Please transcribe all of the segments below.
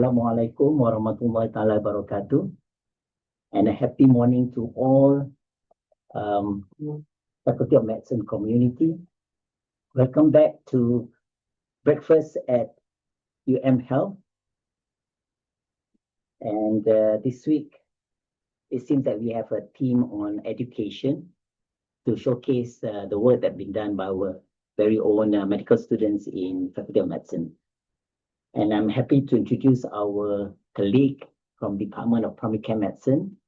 Assalamualaikum warahmatullahi wabarakatuh, and a happy morning to all Faculty of Medicine community. Welcome back to breakfast at UMHealth. And this week, it seems that we have a theme on education to showcase the work that's been done by our very own medical students in Faculty of Medicine. And I'm happy to introduce our colleague from Department of Primary Care Medicine,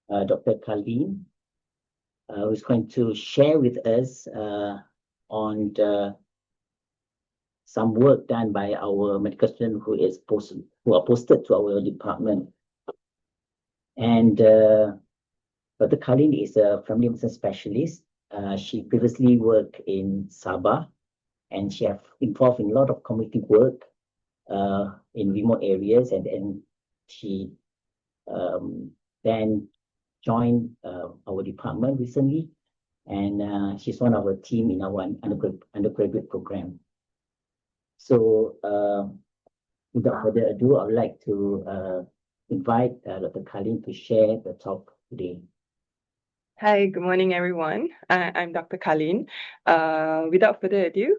Dr. Karleen, who's going to share with us on some work done by our medical student who are posted to our department. And Dr. Karleen is a family medicine specialist. She previously worked in Sabah, and she has involved in a lot of community work in remote areas, and then she then joined our department recently, and she's one of our team in our undergraduate program. So without further ado, I would like to invite Dr. Karleen to share the talk today. Hi, good morning, everyone. I'm Dr. Karleen. Without further ado,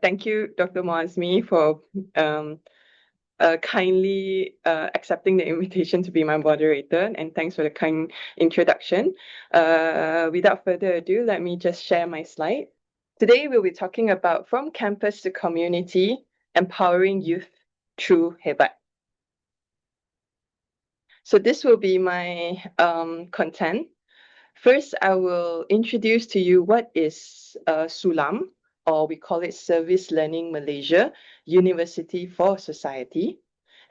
thank you, Dr. Mohazmi, for kindly accepting the invitation to be my moderator, and thanks for the kind introduction. Without further ado, let me just share my slide. Today, we'll be talking about from campus to community, empowering youth through HEBAT. So this will be my content. First, I will introduce to you what is SULAM, or we call it Service Learning Malaysia, University for Society.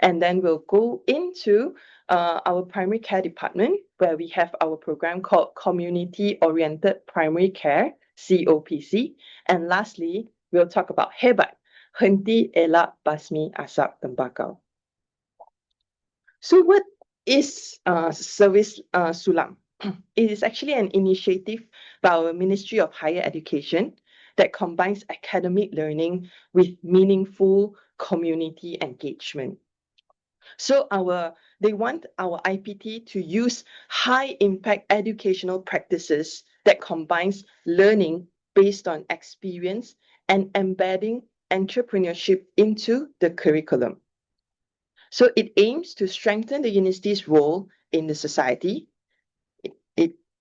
And then we'll go into our primary care department, where we have our program called Community Oriented Primary Care, COPC. And lastly, we'll talk about HEBAT, Henti Elak Basmi Asap Tembakau. So what is Service SULAM? It is actually an initiative by our Ministry of Higher Education that combines academic learning with meaningful community engagement. So they want our IPT to use high-impact educational practices that combines learning based on experience and embedding entrepreneurship into the curriculum. So it aims to strengthen the university's role in the society,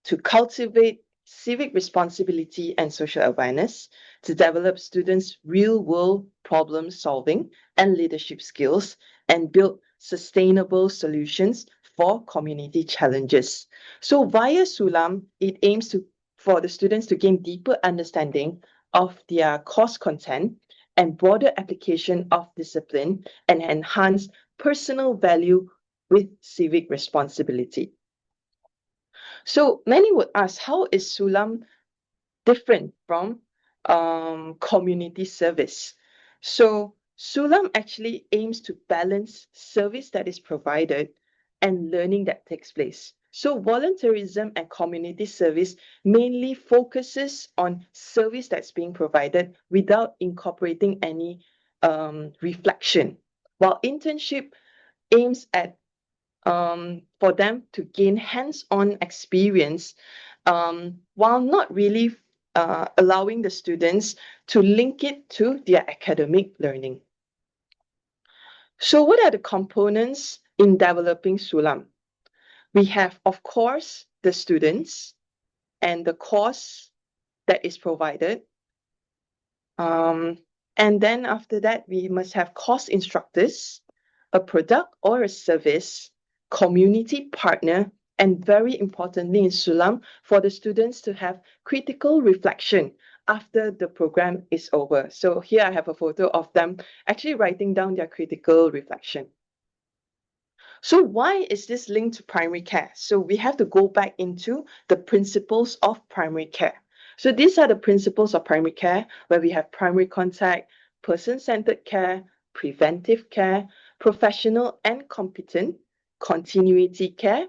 to cultivate civic responsibility and social awareness, to develop students' real-world problem solving and leadership skills, and build sustainable solutions for community challenges. So via SULAM, it aims for the students to gain deeper understanding of their course content and broader application of discipline, and enhance personal value with civic responsibility. So many would ask, how is SULAM different from community service? So SULAM actually aims to balance service that is provided and learning that takes place. So volunteerism and community service mainly focuses on service that's being provided without incorporating any reflection, while internship aims at for them to gain hands-on experience while not really allowing the students to link it to their academic learning. So what are the components in developing SULAM? We have, of course, the students and the course that is provided. And then after that, we must have course instructors, a product or a service, community partner, and very importantly in SULAM, for the students to have critical reflection after the program is over. So here I have a photo of them actually writing down their critical reflection. So why is this linked to primary care? So we have to go back into the principles of primary care. So these are the principles of primary care, where we have primary contact, person-centered care, preventive care, professional and competent, continuity care,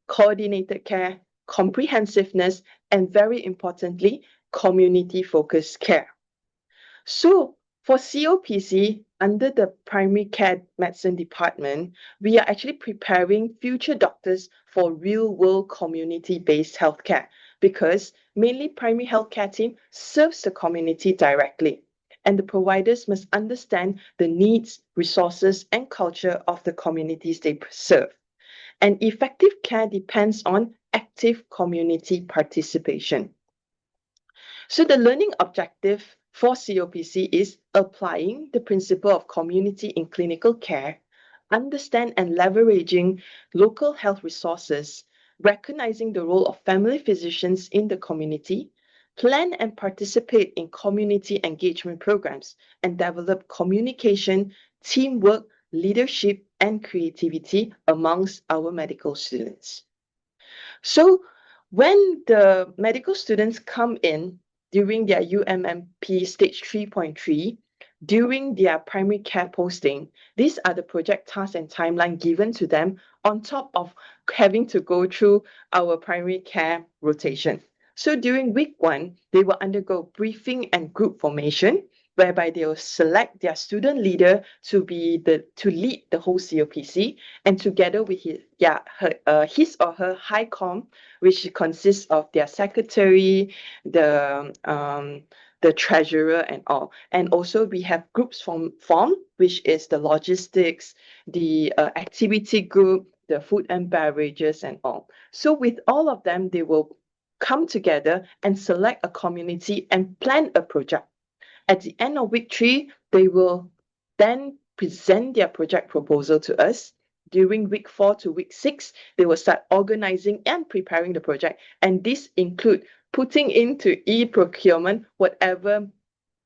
coordinated care, comprehensiveness, and very importantly, community-focused care. So For COPC, under the primary care medicine department, we are actually preparing future doctors for real-world community-based healthcare because mainly primary healthcare team serves the community directly. And the providers must understand the needs, resources, and culture of the communities they serve. And effective care depends on active community participation. So the learning objective for COPC is applying the principle of community in clinical care, understand and leveraging local health resources, recognizing the role of family physicians in the community, plan and participate in community engagement programs, and develop communication, teamwork, leadership, and creativity amongst our medical students. So when the medical students come in during their UMMP stage 3.3, during their primary care posting, these are the project tasks and timeline given to them on top of having to go through our primary care rotation. So during week 1, they will undergo briefing and group formation, whereby they will select their student leader to lead the whole COPC, and together with his or her high com, which consists of their secretary, the treasurer, and all. And also we have groups form, which is the logistics, the activity group, the food and beverages, and all. So with all of them, they will come together and select a community and plan a project. At the end of week 3, they will then present their project proposal to us. During week 4 to week 6, they will start organizing and preparing the project. And this include putting into e-procurement whatever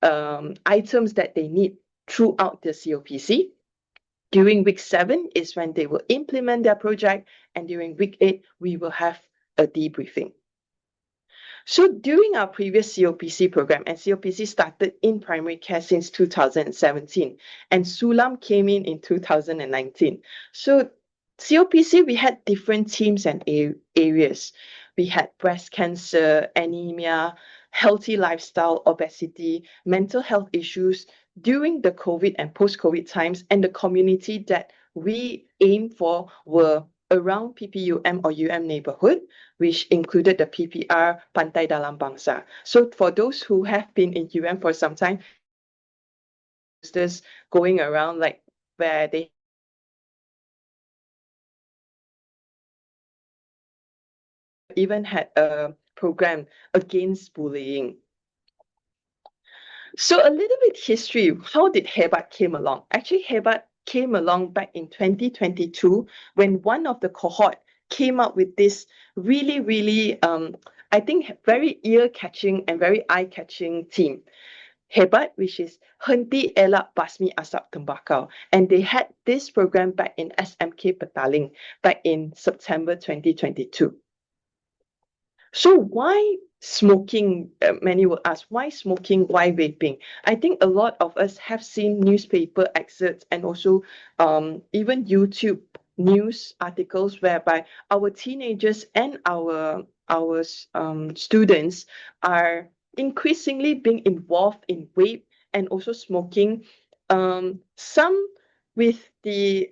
items that they need throughout the COPC. During week 7 is when they will implement their project. And during week 8, we will have a debriefing. So during our previous COPC program, and COPC started in primary care since 2017, and Sulam came in 2019. So COPC, we had different teams and areas. We had breast cancer, anemia, healthy lifestyle, obesity, mental health issues during the COVID and post-COVID times, and the community that we aim for were around PPUM or UM neighborhood, which included the PPR Pantai Dalam Bangsa. So for those who have been in UM for some time, posters going around like where they even had a program against bullying. So a little bit history, how did HEBAT came along? Actually, HEBAT came along back in 2022 when one of the cohort came up with this really, I think, very ear-catching and very eye-catching theme. HEBAT, which is Henti Elak Basmi Asap Tembakau. And they had this program back in SMK Petaling back in September 2022. So why smoking? Many will ask, why smoking? Why vaping? I think a lot of us have seen newspaper excerpts and also even YouTube news articles whereby our teenagers and our students are increasingly being involved in vape and also smoking. Some with the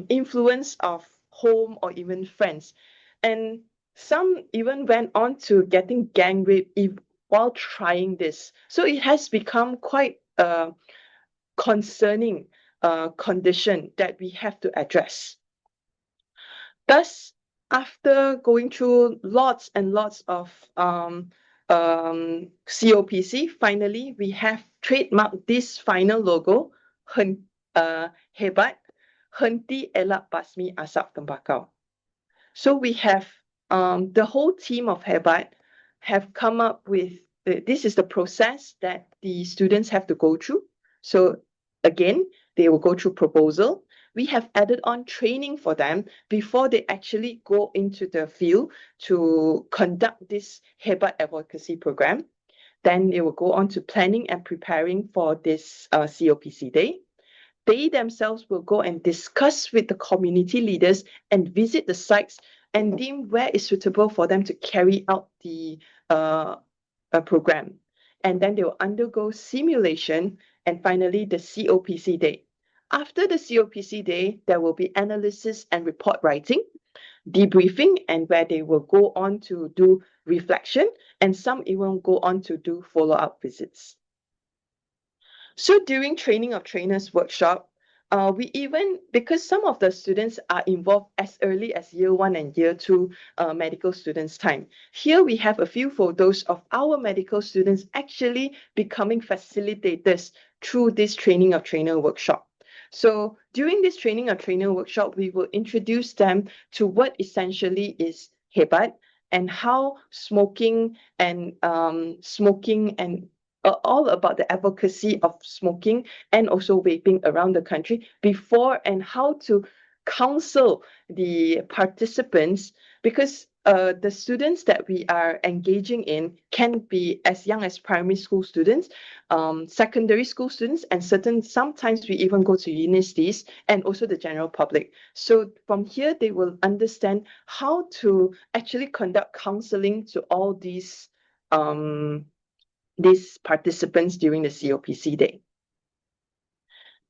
influence of home or even friends, and some even went on to getting gang rape while trying this. So it has become quite a concerning condition that we have to address. Thus, after going through lots and lots of COPC, finally we have trademarked this final logo, HEBAT, Henti Elak Basmi Asap Tembakau. So we have the whole team of HEBAT have come up with, this is the process that the students have to go through. So again, they will go through proposal. We have added on training for them before they actually go into the field to conduct this HEBAT advocacy program. Then they will go on to planning and preparing for this COPC day. They themselves will go and discuss with the community leaders and visit the sites and deem where is suitable for them to carry out the program. And then they will undergo simulation and finally the COPC day. After the COPC day, there will be analysis and report writing, debriefing, and where they will go on to do reflection, and some even go on to do follow-up visits. So during training of trainers workshop, because some of the students are involved as early as year 1 and year 2 medical students time. Here we have a few photos of our medical students actually becoming facilitators through this training of trainer workshop. So during this training of trainer workshop, we will introduce them to what essentially is HEBAT and how smoking and all about the advocacy of smoking and also vaping around the country before, and how to counsel the participants, because the students that we are engaging in can be as young as primary school students, secondary school students, and sometimes we even go to universities, and also the general public. So from here, they will understand how to actually conduct counseling to all these participants during the COPC day.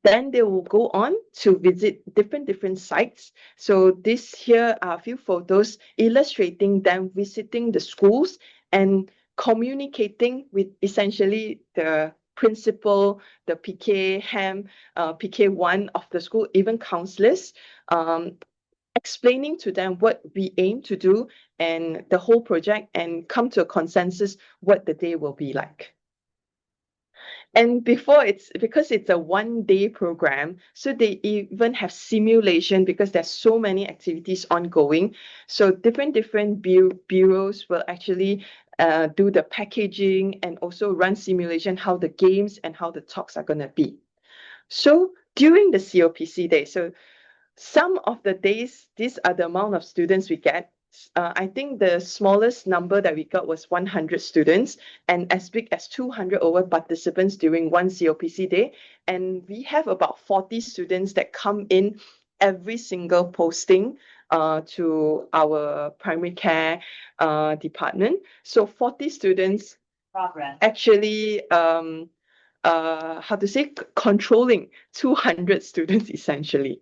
Then they will go on to visit different sites. So this here are a few photos illustrating them visiting the schools and communicating with essentially the principal, the PK, PK1 of the school, even counselors, explaining to them what we aim to do and the whole project, and come to a consensus what the day will be like. And because it's a 1-day program, so they even have simulation because there's so many activities ongoing. So different bureaus will actually do the packaging and also run simulation, how the games and how the talks are going to be. So during the COPC day, so some of the days, these are the amount of students we get. I think the smallest number that we got was 100 students, and as big as 200 over participants during one COPC day. And we have about 40 students that come in every single posting to our primary care department. So 40 students actually controlling 200 students essentially.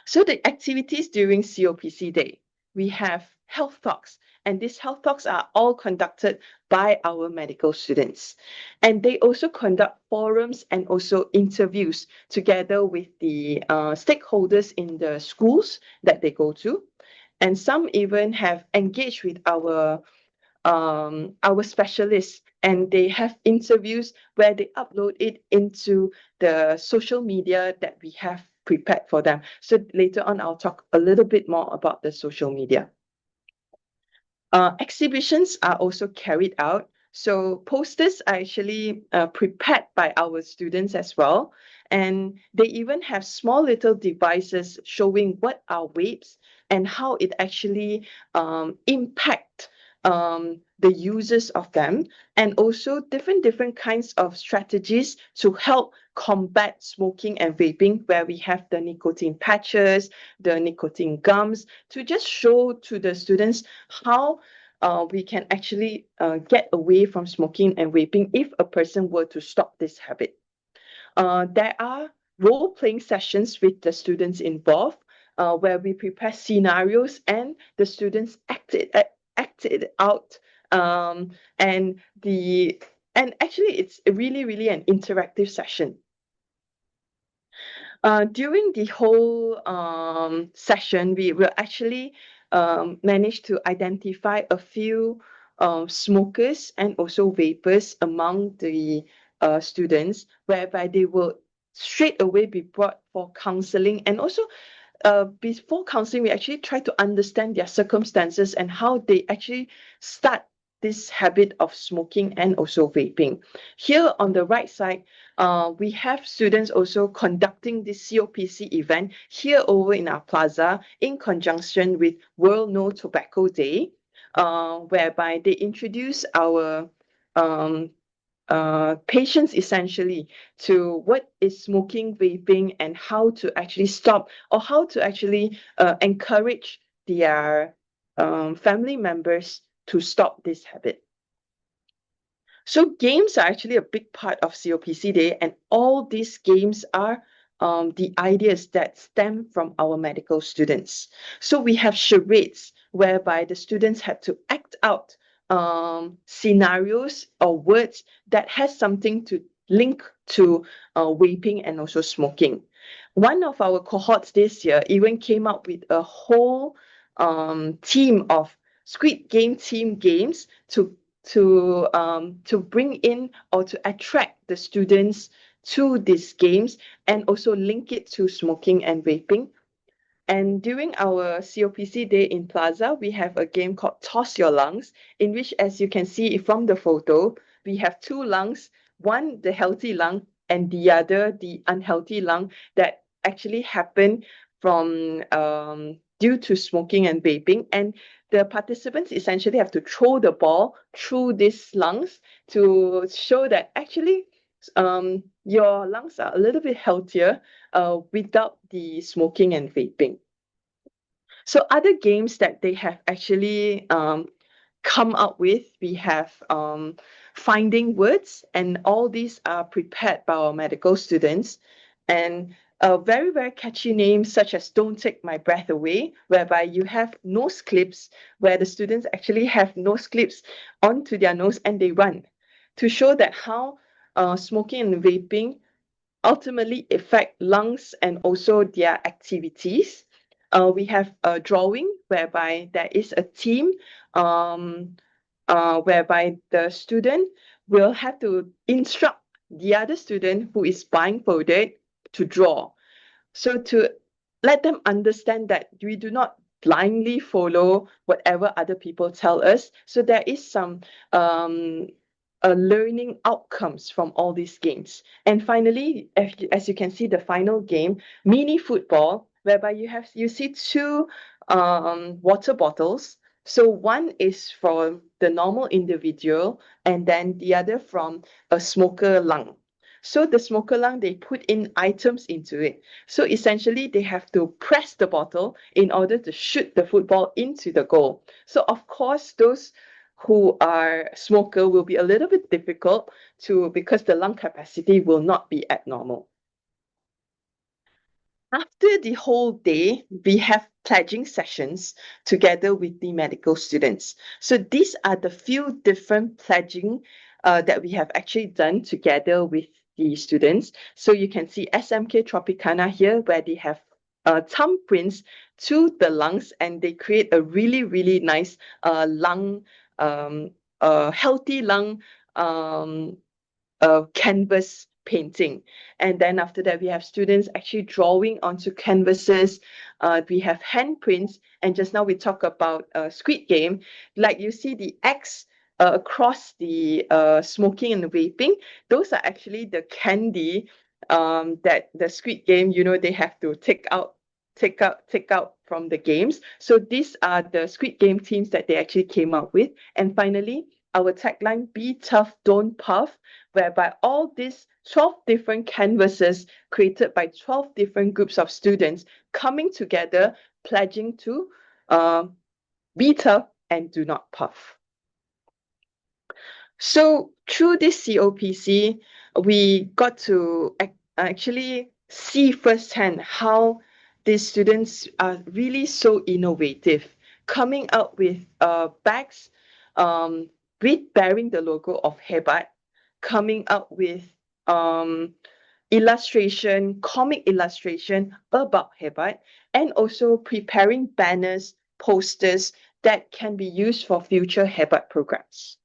So the activities during COPC day, we have health talks, and these health talks are all conducted by our medical students. And they also conduct forums and also interviews together with the stakeholders in the schools that they go to. And some even have engaged with our specialists, and they have interviews where they upload it into the social media that we have prepared for them. So later on, I'll talk a little bit more about the social media. Exhibitions are also carried out. So posters are actually prepared by our students as well. And they even have small little devices showing what are vapes and how it actually impact the users of them, and also different kinds of strategies to help combat smoking and vaping, where we have the nicotine patches, the nicotine gums, to just show to the students how we can actually get away from smoking and vaping if a person were to stop this habit. There are role-playing sessions with the students involved, where we prepare scenarios and the students act it out, and actually it's really an interactive session. During the whole session, we will actually manage to identify a few smokers and also vapers among the students, whereby they will straight away be brought for counseling. And also before counseling, we actually try to understand their circumstances and how they actually start this habit of smoking and also vaping. Here on the right side, we have students also conducting this COPC event here over in our plaza in conjunction with World No Tobacco Day, whereby they introduce our patients essentially to what is smoking, vaping, and how to actually stop, or how to actually encourage their family members to stop this habit. So games are actually a big part of COPC Day, and all these games are the ideas that stem from our medical students. So we have charades whereby the students had to act out scenarios or words that has something to link to vaping and also smoking. One of our cohorts this year even came up with a whole team of Squid Game team games to bring in or to attract the students to these games and also link it to smoking and vaping. And during our COPC day in Plaza, we have a game called Toss Your Lungs, in which, as you can see from the photo, we have two lungs, one the healthy lung and the other the unhealthy lung that actually happen from due to smoking and vaping. And the participants essentially have to throw the ball through these lungs to show that actually your lungs are a little bit healthier without the smoking and vaping. So other games that they have actually come up with, we have finding words, and all these are prepared by our medical students. And very, very catchy names such as Don't Take My Breath Away, whereby you have nose clips, where the students actually have nose clips onto their nose and they run to show that how smoking and vaping ultimately affect lungs and also their activities. We have a drawing whereby there is a team whereby the student will have to instruct the other student who is blindfolded to draw. So to let them understand that we do not blindly follow whatever other people tell us. So there is some learning outcomes from all these games. And finally, as you can see, the final game, mini football, whereby you see two water bottles. So one is for the normal individual, and then the other from a smoker lung. So the smoker lung, they put in items into it. So essentially, they have to press the bottle in order to shoot the football into the goal. So of course, those who are smoker will be a little bit difficult to, because the lung capacity will not be abnormal. After the whole day, we have pledging sessions together with the medical students. So these are the few different pledging that we have actually done together with the students. So you can see SMK Tropicana here, where they have thumbprints to the lungs, and they create a really, really nice lung, healthy lung canvas painting. And then after that, we have students actually drawing onto canvases. We have handprints. And just now we talk about Squid Game. Like you see the X across the smoking and vaping. Those are actually the candy that the Squid Game, they have to take out from the games. So these are the Squid Game teams that they actually came up with. And finally, our tagline, Be Tough, Don't Puff, whereby all these 12 different canvases created by 12 different groups of students coming together, pledging to be tough and do not puff. So through this COPC, we got to actually see firsthand how these students are really so innovative, coming up with bags with bearing the logo of HEBAT, coming up with comic illustration about HEBAT, and also preparing banners, posters that can be used for future HEBAT programs.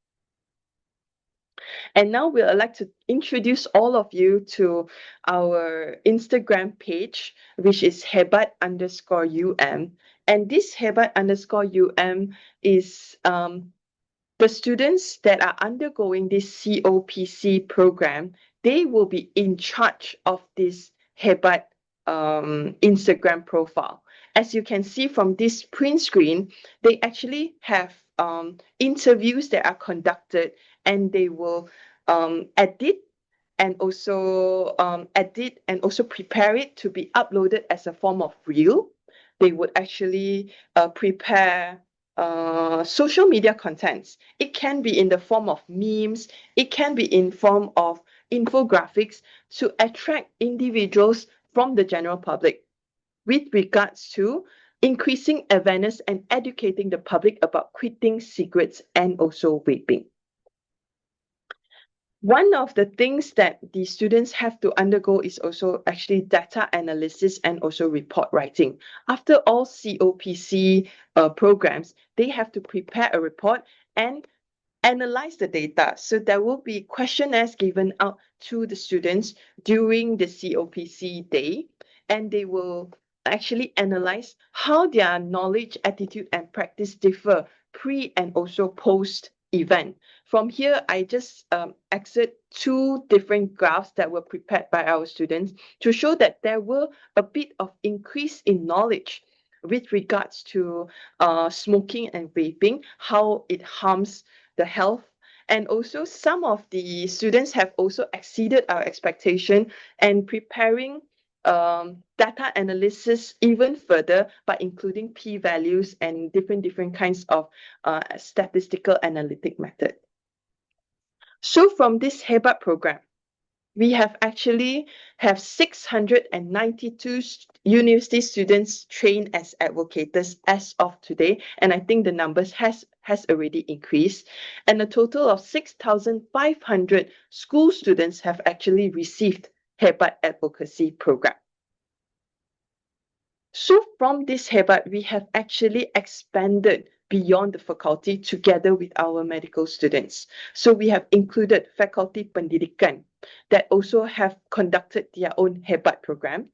And now we'd like to introduce all of you to our Instagram page, which is HEBAT_UM. And this HEBAT_UM is the students that are undergoing this COPC program. They will be in charge of this HEBAT Instagram profile. As you can see from this print screen, they actually have interviews that are conducted, and they will edit and also prepare it to be uploaded as a form of reel. They would actually prepare social media contents. It can be in the form of memes, it can be in form of infographics to attract individuals from the general public with regards to increasing awareness and educating the public about quitting cigarettes and also vaping. One of the things that the students have to undergo is also actually data analysis and also report writing. After all COPC programs, they have to prepare a report and analyze the data. So there will be questionnaires given out to the students during the COPC day, and they will actually analyze how their knowledge, attitude, and practice differ pre and also post event. From here, I just exit two different graphs that were prepared by our students to show that there were a bit of increase in knowledge with regards to smoking and vaping, how it harms the health. And also some of the students have also exceeded our expectation and preparing data analysis even further by including p-values and different kinds of statistical analytic method. So from this HEBAT program, we have actually 692 university students trained as advocates as of today, and I think the numbers has already increased, and a total of 6,500 school students have actually received HEBAT advocacy program. So from this HEBAT, we have actually expanded beyond the faculty together with our medical students. So we have included faculty pendidikan that also have conducted their own HEBAT program.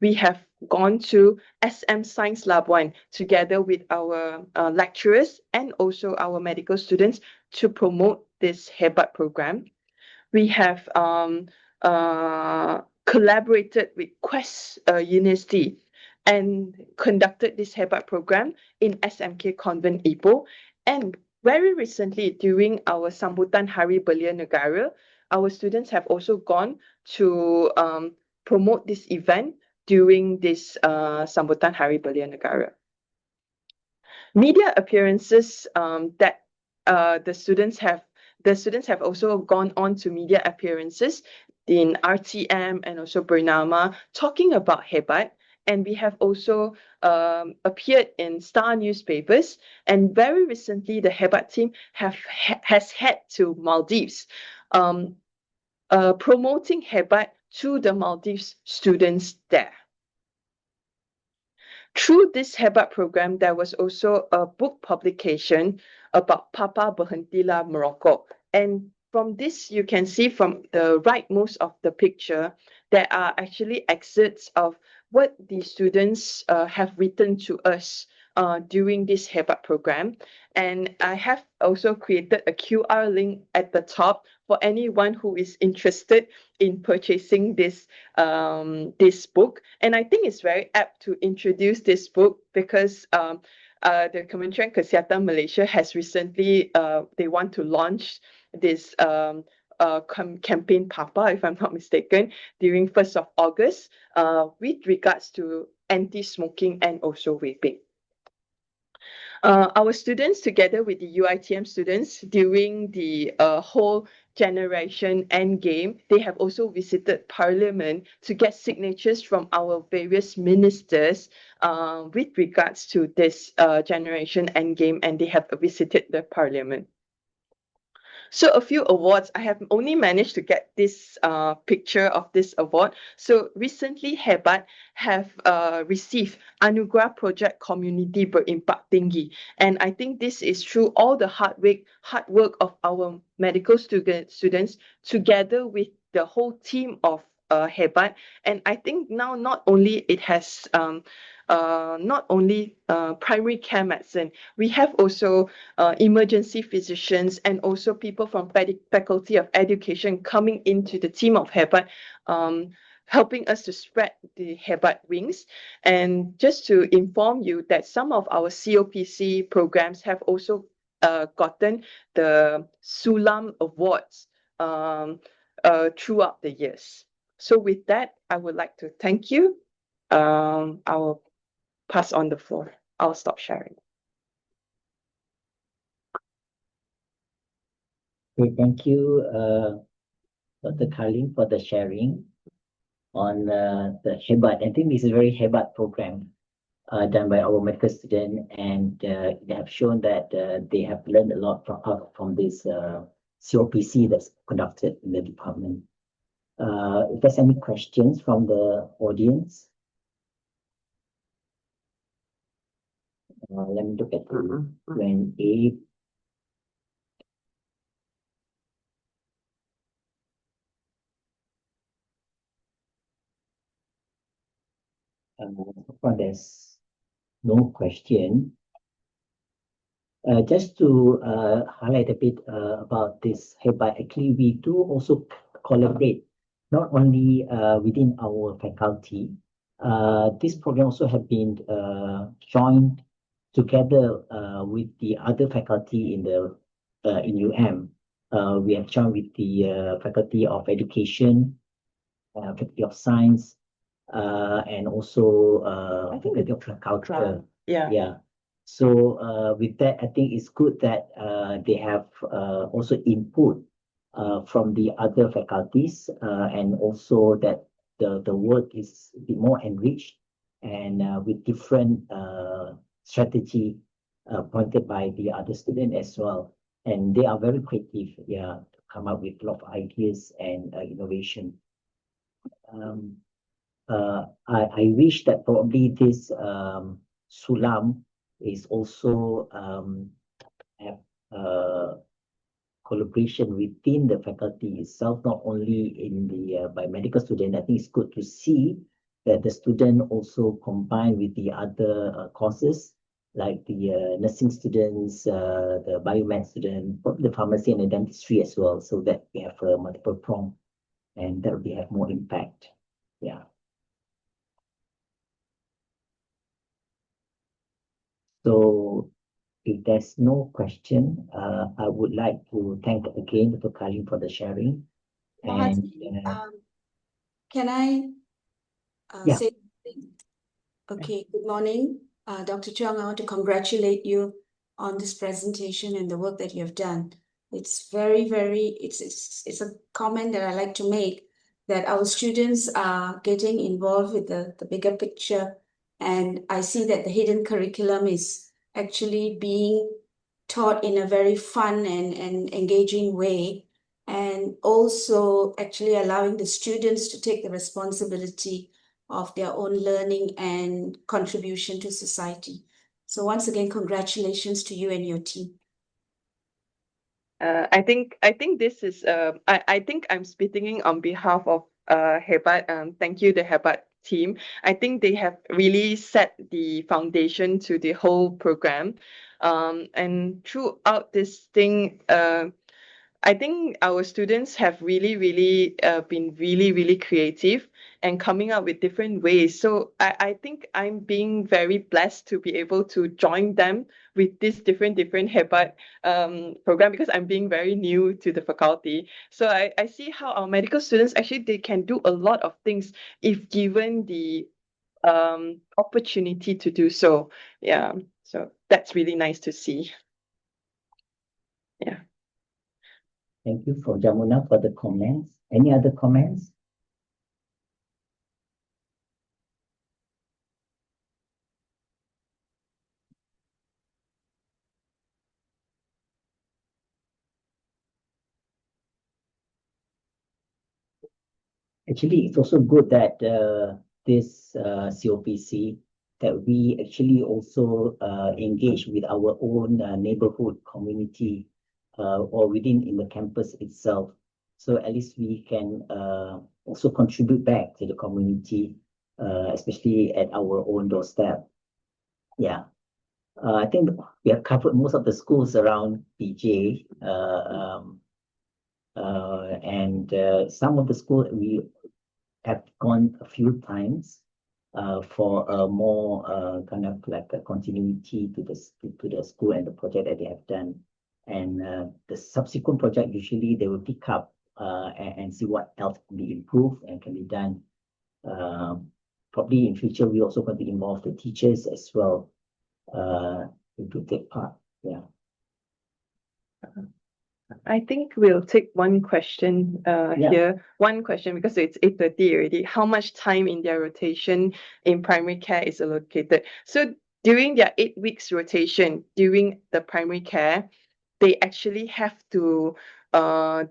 We have gone to SM Science Labuan together with our lecturers and also our medical students to promote this HEBAT program. We have collaborated with Quest University and conducted this HEBAT program in SMK Convent Ipoh. And very recently, during our Sambutan Hari Belia Negara, our students have also gone to promote this event during this Sambutan Hari Belia Negara. Media appearances that the students have also gone on to media appearances in RTM and also Bernama talking about HEBAT. And we have also appeared in Star newspapers. And very recently, the HEBAT team has head to Maldives, promoting HEBAT to the Maldives students there. Through this HEBAT program, there was also a book publication about Papa Berhentilah Merokok. And from this, you can see from the rightmost of the picture, there are actually excerpts of what the students have written to us during this HEBAT program. And I have also created a QR link at the top for anyone who is interested in purchasing this book. And I think it's very apt to introduce this book because the Kementerian Kesihatan Malaysia has recently they want to launch this campaign Papa, if I'm not mistaken, during 1st of August with regards to anti-smoking and also vaping. Our students, together with the UITM students, during the whole generation endgame, they have also visited Parliament to get signatures from our various ministers with regards to this generation endgame, and they have visited the Parliament. So a few awards, I have only managed to get this picture of this award. So recently, HEBAT have received Anugerah Project Community Berimpak Tinggi. And I think this is through all the hard work of our medical students together with the whole team of HEBAT. And I think now not only it has primary care medicine, we have also emergency physicians and also people from faculty of education coming into the team of HEBAT, helping us to spread the HEBAT wings. And just to inform you that some of our COPC programs have also gotten the Sulam Awards throughout the years. So with that, I would like to thank you. I will pass on the floor. I'll stop sharing. Okay, thank you, Dr. Karleen, for the sharing on the HEBAT. I think this is a very HEBAT program done by our medical student, and they have shown that they have learned a lot from this COPC that's conducted in the department. If there's any questions from the audience, let me look at the Q&A. So far there's no question. Just to highlight a bit about this HEBAT, actually we do also collaborate not only within our faculty. This program also have been joined together with the other faculty in the in UM. We have joined with the Faculty of Education, Faculty of Science, and also Faculty of Culture. Yeah. So with that, I think it's good that they have also input from the other faculties, and also that the work is a bit more enriched and with different strategy pointed by the other student as well. And they are very creative, yeah, to come up with a lot of ideas and innovation. I wish that probably this Sulam is also have collaboration within the faculty itself, not only in the biomedical student. I think it's good to see that the student also combine with the other courses, like the nursing students, the biomed student, the pharmacy and the dentistry as well, so that we have a multiple prong, and that will have more impact. Yeah. So if there's no question, I would like to thank again Dr. Karleen for the sharing. And can I yeah. say something? Okay, good morning. Dr. Chong, I want to congratulate you on this presentation and the work that you have done. It's very, it's a comment that I like to make, that our students are getting involved with the bigger picture. And I see that the hidden curriculum is actually being taught in a very fun and engaging way, and also actually allowing the students to take the responsibility of their own learning and contribution to society. So once again, congratulations to you and your team. I think this is I think I'm speaking on behalf of HEBAT. Thank you, the HEBAT team. I think they have really set the foundation to the whole program. And throughout this thing, I think our students have really been really creative and coming up with different ways. So I think I'm being very blessed to be able to join them with this different HEBAT program, because I'm being very new to the faculty. So I see how our medical students actually, they can do a lot of things if given the opportunity to do so. Yeah, so that's really nice to see. Yeah. Thank you for Jamuna for the comments. Any other comments? Actually, it's also good that this COPC, that we actually also engage with our own neighborhood community or within in the campus itself. So at least we can also contribute back to the community, especially at our own doorstep. Yeah. I think we have covered most of the schools around PJ, and some of the schools we have gone a few times for a more kind of like a continuity to the school and the project that they have done. And the subsequent project, usually they will pick up and see what else can be improved and can be done. Probably in future, we also going to involve the teachers as well to take part. Yeah. I think we'll take one question Yeah. here. One question because it's 8:30 already. How much time in their rotation in primary care is allocated? So during their 8 weeks rotation, during the primary care, they actually have to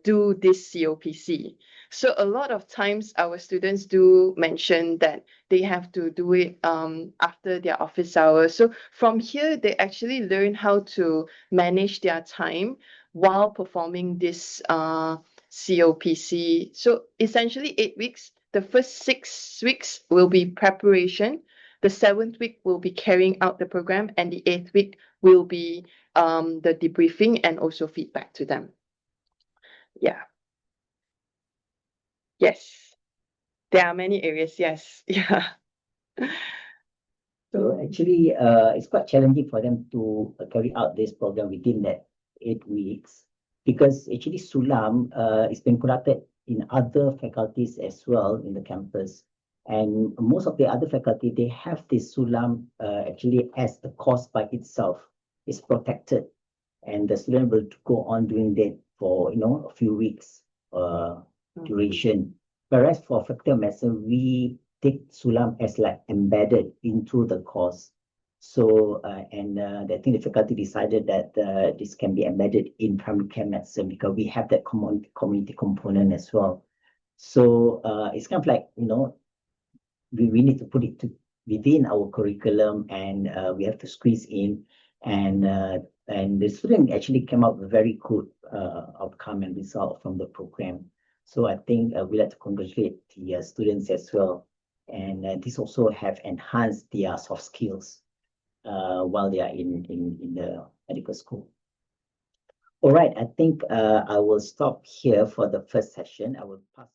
do this COPC. So a lot of times our students do mention that they have to do it after their office hours. So from here, they actually learn how to manage their time while performing this COPC. So essentially 8 weeks. The first 6 weeks will be preparation. The 7th week will be carrying out the program, and the 8th week will be the debriefing and also feedback to them. Yeah. Yes. There are many areas. Yes. Yeah. So actually, it's quite challenging for them to carry out this program within that 8 weeks, because actually Sulam is being conducted in other faculties as well in the campus. And most of the other faculty, they have this Sulam actually as a course by itself. It's protected, and the student will go on doing that for a few weeks duration. Whereas for faculty of medicine, we take Sulam as like embedded into the course. So, I think the faculty decided that this can be embedded in primary care medicine because we have that community component as well. So, it's kind of like, we need to put it within our curriculum, and we have to squeeze in, and the student actually came up with very good outcome and result from the program. So I think we like to congratulate the students as well, and this also have enhanced their soft skills while they are in the medical school. All right, I think I will stop here for the first session. I will pass.